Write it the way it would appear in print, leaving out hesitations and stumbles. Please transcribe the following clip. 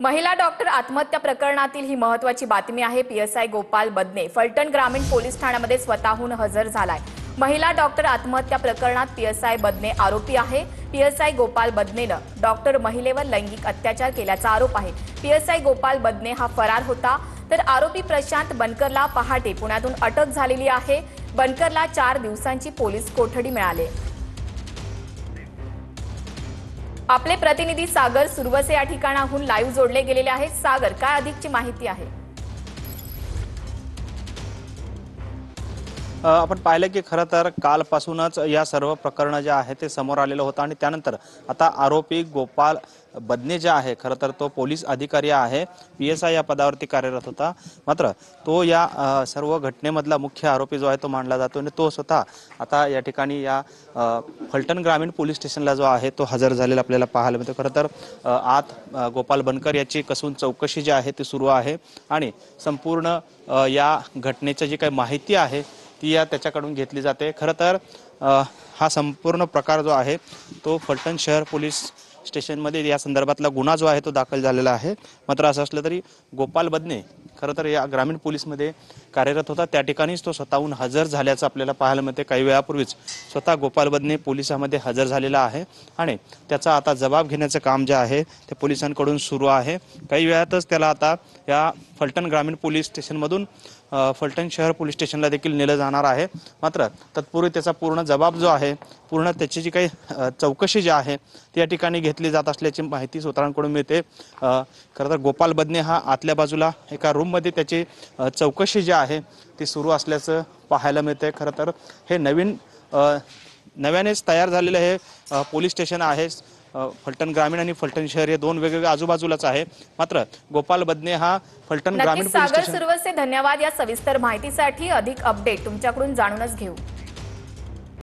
महिला डॉक्टर आत्महत्या प्रकरणातील ही महत्त्वाची बातमी आहे। पीएसआय गोपाल बदने फलटण ग्रामीण पोलीस ठाण्यामध्ये स्वतःहून हजर झालाय। महिला डॉक्टर आत्महत्या प्रकरणात पीएसआय बदने आरोपी आहे। पीएसआय गोपाल बदनेनं डॉक्टर महिलेवर लैंगिक अत्याचार केल्याचा आरोप आहे। पीएसआय गोपाल बदने हा फरार होता, तर आरोपी प्रशांत बनकरला पहाटे पुण्यातून अटक झालेली आहे। बनकरला 4 दिवसांची पोलीस कोठडी मिळाली। आपले प्रतिनिधी सागर सुरवसे या ठिकाणाहून लाईव्ह जोडले गेलेले आहेत। सागर, काय अधिकची माहिती आहे? आपण पाहिलं की खरं तर कालपासूनच या सर्व प्रकरण जे आहे ते समोर आलेलं होतं आणि त्यानंतर आता आरोपी गोपाल बदने जे आहे खरं तर तो पोलीस अधिकारी आहे, पीएसआय या पदावरती कार्यरत होता। मात्र तो या सर्व घटनेमधला मुख्य आरोपी जो आहे तो मानला जातो आणि तो स्वतः आता या ठिकाणी या फलटण ग्रामीण पोलीस स्टेशनला जो आहे तो हजर झालेला आपल्याला पाहायला मिळतो। खरं तर आत गोपाल बनकर याची कसून चौकशी जी आहे ती सुरू आहे आणि संपूर्ण या घटनेची जी काही माहिती आहे ती या त्याच्याकडून घेतली जाते। खरं तर हा संपूर्ण प्रकार जो आहे तो फलटण शहर पोलीस स्टेशनमध्ये या संदर्भातला गुन्हा जो आहे तो दाखल झालेला आहे। मात्र असं असलं तरी गोपाल बदने खरं तर या ग्रामीण पोलीसमध्ये कार्यरत होता, त्या ठिकाणीच तो स्वतःहून हजर झाल्याचं आपल्याला पाहायला मिळते। काही वेळापूर्वीच स्वतः गोपाल बदने पोलिसांमध्ये हजर झालेला आहे आणि त्याचा आता जबाब घेण्याचं काम जे आहे ते पोलिसांकडून सुरू आहे। काही वेळातच त्याला आता या फलटण ग्रामीण पोलीस स्टेशनमधून फलटण शहर पोलीस स्टेशनला देखील नेलं जाणार आहे। मात्र तत्पूर्वी त्याचा पूर्ण जबाब जो आहे, पूर्ण त्याची जी काही चौकशी जी आहे ती या ठिकाणी घेतली जात असल्याची माहिती सूत्रांकडून मिळते। खरं तर गोपाल बदने हा आतल्या बाजूला एका रूममध्ये त्याची चौकशी जी आहे ती सुरू असल्याचं पाहायला मिळते। खरं तर हे नव्यानेच तयार झालेलं हे पोलीस स्टेशन आहे। फलटण ग्रामीण आणि फलटण शहर हे दोन वेगवेगळे आजूबाजूलाच आहे। मात्र गोपाल बदने हा फलटण ग्रामीण पोलीस स्टेशन। स्टेशन सागर सुरवसे, धन्यवाद या सविस्तर माहितीसाठी। अधिक अपडेट तुमच्याकडून जाणूनच घेऊ।